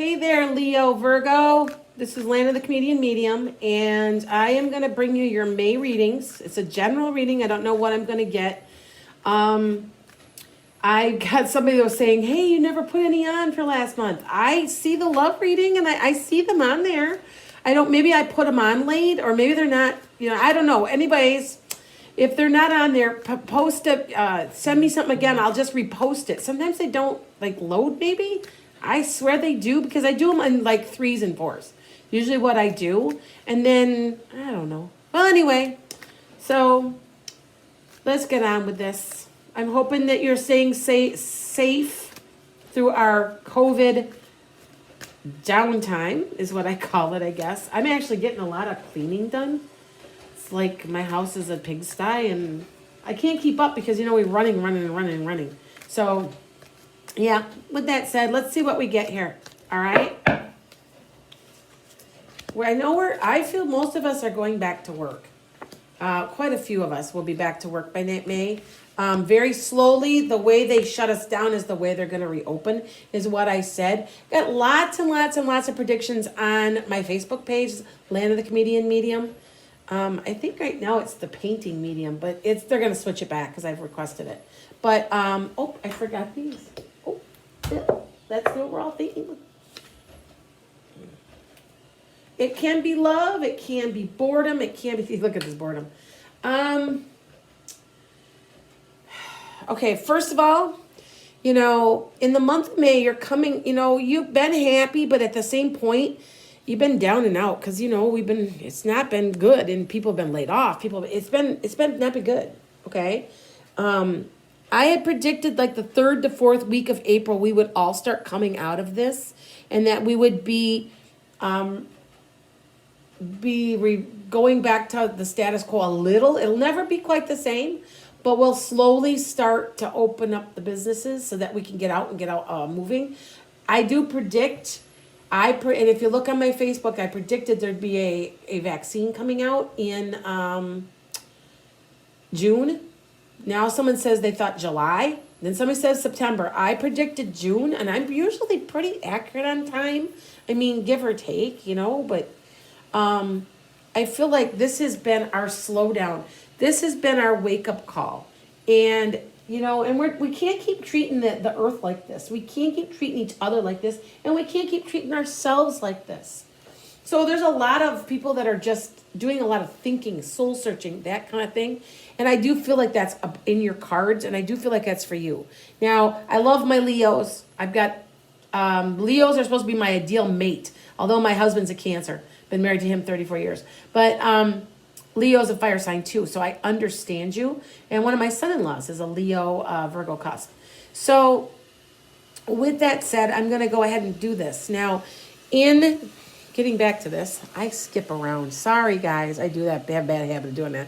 Hey there, Leo Virgo. This is Lana the Comedian Medium, and I am going to bring you your May readings. It's a general reading. I don't know what I'm going to get. I got somebody that was saying, hey, you never put any on for last month. I see the love reading, and I see them on there. Maybe I put them on late, or maybe they're not, I don't know. Anyways, if they're not on there, post it, send me something again. I'll just repost it. Sometimes they don't load maybe. I swear they do because I do them in 3s and 4s. Usually what I do. And then, I don't know. Well, anyway, so let's get on with this. I'm hoping that you're staying safe through our COVID downtime is what I call it, I guess. I'm actually getting a lot of cleaning done. It's like my house is a pigsty and I can't keep up because, we're running. So, yeah, with that said, let's see what we get here. All right? I feel most of us are going back to work. Quite a few of us will be back to work by May. Very slowly, the way they shut us down is the way they're going to reopen, is what I said. Got lots and lots and lots of predictions on my Facebook page, Land of the Comedian Medium. I think right now it's the painting medium, but they're going to switch it back because I've requested it. But, I forgot these. Oh, that's the overall thinking. It can be love. It can be boredom. It can be, look at this boredom. Okay, first of all, in the month of May, you're coming, you've been happy, but at the same point, you've been down and out because, it's not been good and people have been laid off. It's been not been good. Okay. I had predicted the 3rd to 4th week of April, we would all start coming out of this and that we would be going back to the status quo a little. It'll never be quite the same, but we'll slowly start to open up the businesses so that we can get out moving. I do predict, and if you look on my Facebook, I predicted there'd be a vaccine coming out in June. Now someone says they thought July. Then somebody says September. I predicted June, and I'm usually pretty accurate on time. I mean, give or take, but I feel like this has been our slowdown. This has been our wake-up call. And, and we can't keep treating the earth like this. We can't keep treating each other like this. And we can't keep treating ourselves like this. So there's a lot of people that are just doing a lot of thinking, soul searching, that kind of thing. And I do feel like that's in your cards. And I do feel like that's for you. Now, I love my Leos. I've got, Leos are supposed to be my ideal mate. Although my husband's a Cancer. Been married to him 34 years. But, Leo's a fire sign too, so I understand you. And one of my son-in-laws is a Leo Virgo Cusp. So with that said, I'm going to go ahead and do this. Now, in getting back to this, I skip around. Sorry, guys. I do that bad habit of doing that.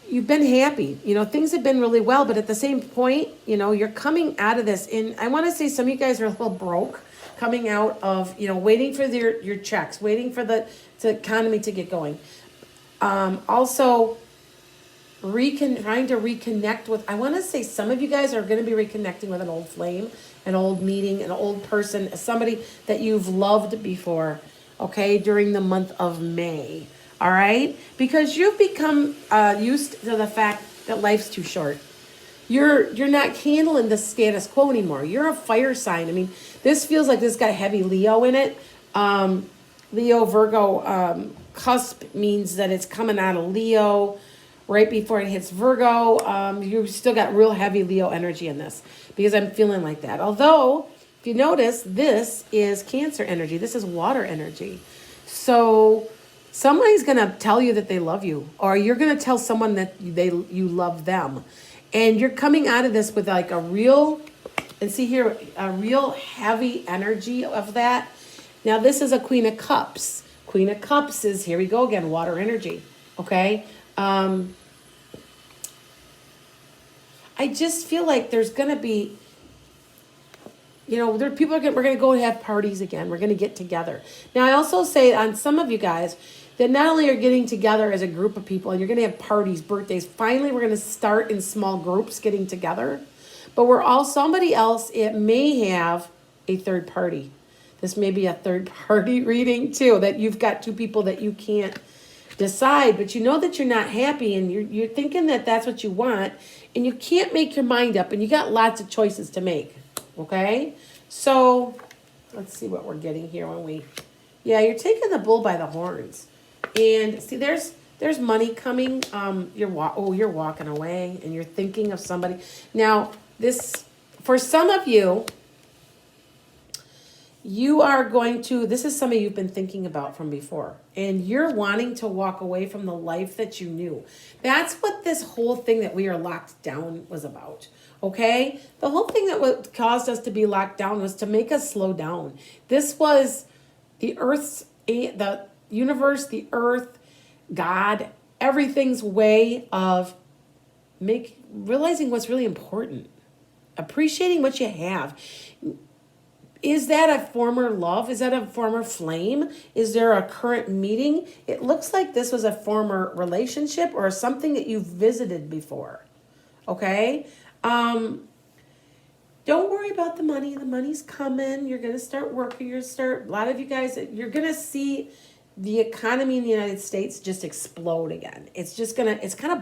You've been happy. Things have been really well, but at the same point, you're coming out of this. And I want to say some of you guys are a little broke. Coming out of, waiting for your checks, waiting for the economy to get going. Also, trying to reconnect with, I want to say some of you guys are going to be reconnecting with an old flame, an old meeting, an old person, somebody that you've loved before, okay, during the month of May, all right? Because you've become used to the fact that life's too short. You're not handling the status quo anymore. You're a fire sign. I mean, this feels like this got heavy Leo in it. Leo Virgo cusp means that it's coming out of Leo right before it hits Virgo. You still got real heavy Leo energy in this because I'm feeling like that. Although, if you notice, this is Cancer energy. This is water energy. So somebody's going to tell you that they love you, or you're going to tell someone that you love them. And you're coming out of this with a real, and see here, a real heavy energy of that. Now, this is a Queen of Cups. Queen of Cups is, here we go again, water energy. Okay? I just feel like there's going to be, we're going to go and have parties again. We're going to get together. Now, I also say on some of you guys, that not only are getting together as a group of people and you're going to have parties, birthdays. Finally, we're going to start in small groups getting together. But we're all, somebody else, it may have a third party. This may be a third party reading too, that you've got two people that you can't decide, but you know that you're not happy and you're thinking that that's what you want and you can't make your mind up and you got lots of choices to make. Okay? So let's see what we're getting here yeah, you're taking the bull by the horns. And see, there's money coming. You're walking away and you're thinking of somebody. Now, for some of you, this is somebody you've been thinking about from before, and you're wanting to walk away from the life that you knew. That's what this whole thing that we are locked down was about. Okay? The whole thing that caused us to be locked down was to make us slow down. This was the universe, the earth, God, everything's way of realizing what's really important, appreciating what you have. Is that a former love? Is that a former flame? Is there a current meeting? It looks like this was a former relationship or something that you've visited before. Okay? Don't worry about the money. The money's coming. You're going to start working. A lot of you guys, you're going to see the economy in the United States just explode again. It's kind of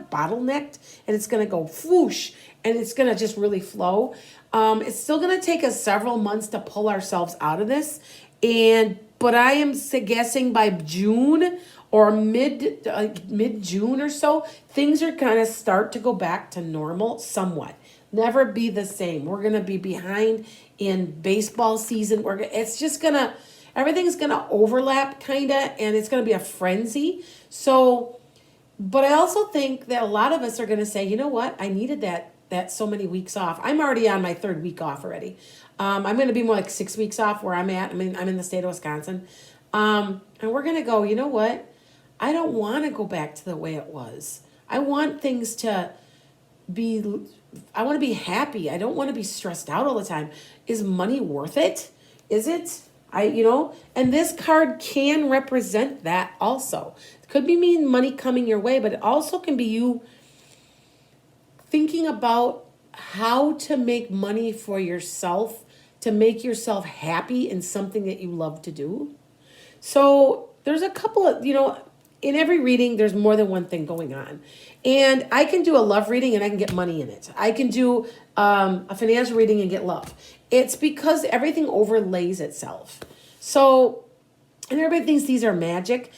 bottlenecked and it's going to go whoosh and it's going to just really flow. It's still going to take us several months to pull ourselves out of this. But I am guessing by June or mid-June or so, things are going to start to go back to normal somewhat. Never be the same. We're going to be behind in baseball season. Everything's going to overlap kind of, and it's going to be a frenzy. So, but I also think that a lot of us are going to say, you know what? I needed that so many weeks off. I'm already on my third week off already. I'm going to be more like 6 weeks off where I'm at. I'm in the state of Wisconsin. And we're going to go, you know what? I don't want to go back to the way it was. I want things to I want to be happy. I don't want to be stressed out all the time. Is money worth it? Is it? And this card can represent that also. It could be mean money coming your way, but it also can be you thinking about how to make money for yourself, to make yourself happy in something that you love to do. So there's a couple of, in every reading, there's more than one thing going on. And I can do a love reading and I can get money in it. I can do a financial reading and get love. It's because everything overlays itself. So, and everybody thinks these are magic.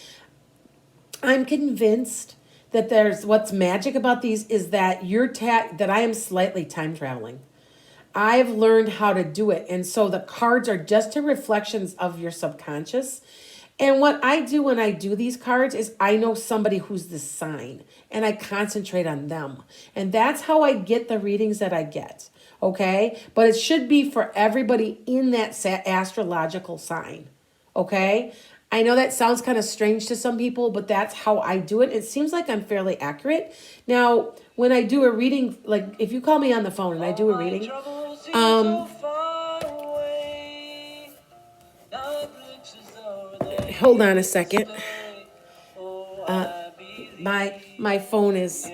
I'm convinced that what's magic about these is that that I am slightly time traveling. I've learned how to do it. And so the cards are just reflections of your subconscious. And what I do when I do these cards is I know somebody who's the sign and I concentrate on them. And that's how I get the readings that I get. Okay? But it should be for everybody in that astrological sign. Okay? I know that sounds kind of strange to some people, but that's how I do it. It seems like I'm fairly accurate. Now, when I do a reading, like if you call me on the phone and I do a reading, hold on a second. My phone is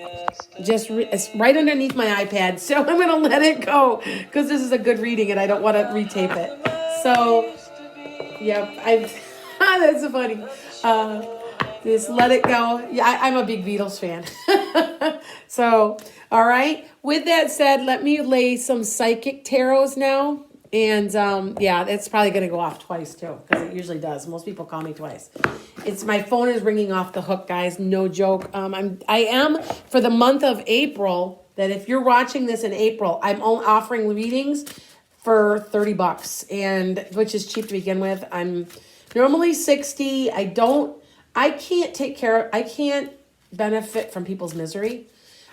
it's right underneath my iPad, so I'm going to let it go because this is a good reading and I don't want to retape it. So, that's so funny. Just let it go. Yeah, I'm a big Beatles fan. So, all right. With that said, let me lay some psychic tarots now. And it's probably going to go off twice too, because it usually does. Most people call me twice. My phone is ringing off the hook, guys. No joke. I am for the month of April. That if you're watching this in April, I'm offering readings for $30, and which is cheap to begin with. I'm normally $60. I can't benefit from people's misery.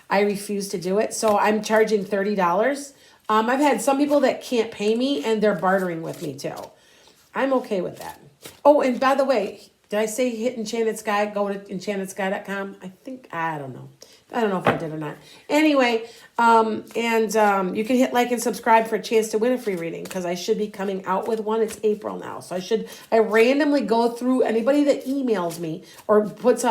I refuse to do it. So I'm charging $30. I've had some people that can't pay me and they're bartering with me too. I'm okay with that. Oh, and by the way, did I say hit Enchanted Sky? Go to enchantedsky.com. I don't know. I don't know if I did or not. Anyway, you can hit like and subscribe for a chance to win a free reading because I should be coming out with one. It's April now. So I randomly go through anybody that emails me or puts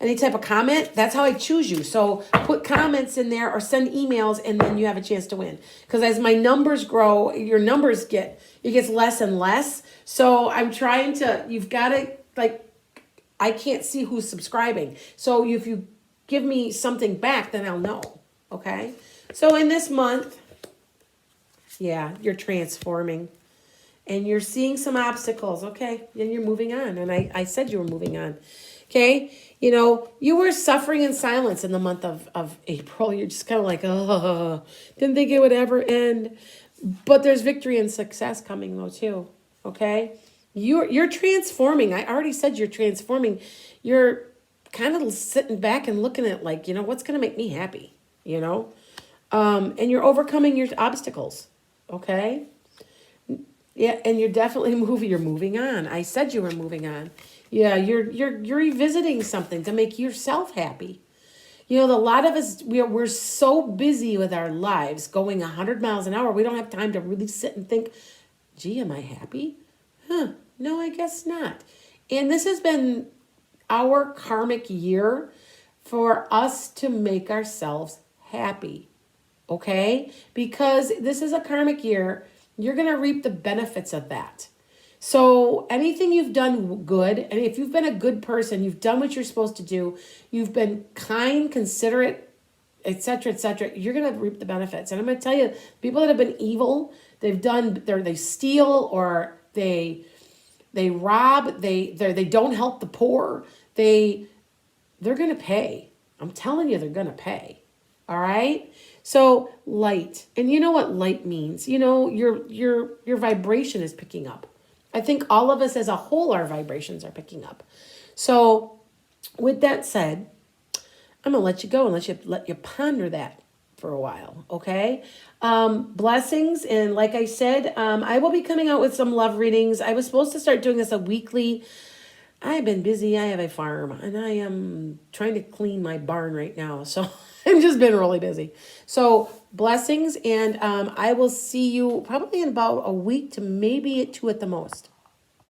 any type of comment, that's how I choose you. So put comments in there or send emails, and then you have a chance to win. Because as my numbers grow, your numbers it gets less and less. So I'm trying to, you've got to, like, I can't see who's subscribing. So if you give me something back, then I'll know. Okay? So in this month, yeah, you're transforming. And you're seeing some obstacles. Okay? And you're moving on. And I said you were moving on. Okay? You know, you were suffering in silence in the month of April. You're just kind of like, oh, didn't think it would ever end. But there's victory and success coming though too. Okay? You're transforming. I already said you're transforming. You're kind of sitting back and looking at, like, you know, what's going to make me happy, you know? And you're overcoming your obstacles. Okay? Yeah, and you're definitely you're moving on. I said you were moving on. Yeah, you're revisiting something to make yourself happy. You know, a lot of us, we're so busy with our lives going 100 miles an hour, we don't have time to really sit and think, gee, am I happy? No, I guess not. And this has been our karmic year for us to make ourselves happy, okay? Because this is a karmic year, you're going to reap the benefits of that. So anything you've done good, and if you've been a good person, you've done what you're supposed to do, you've been kind, considerate, etc., you're going to reap the benefits. And I'm going to tell you, people that have been evil, they steal, or they rob, they don't help the poor, they're going to pay. I'm telling you, they're going to pay. All right? So light. And you know what light means? You know, your vibration is picking up. I think all of us as a whole, our vibrations are picking up. So with that said, I'm going to let you go and let you ponder that for a while, okay? Blessings, and like I said, I will be coming out with some love readings. I was supposed to start doing this a weekly. I've been busy. I have a farm, and I am trying to clean my barn right now, so I've just been really busy. So blessings, and I will see you probably in about a week to maybe 2 at the most.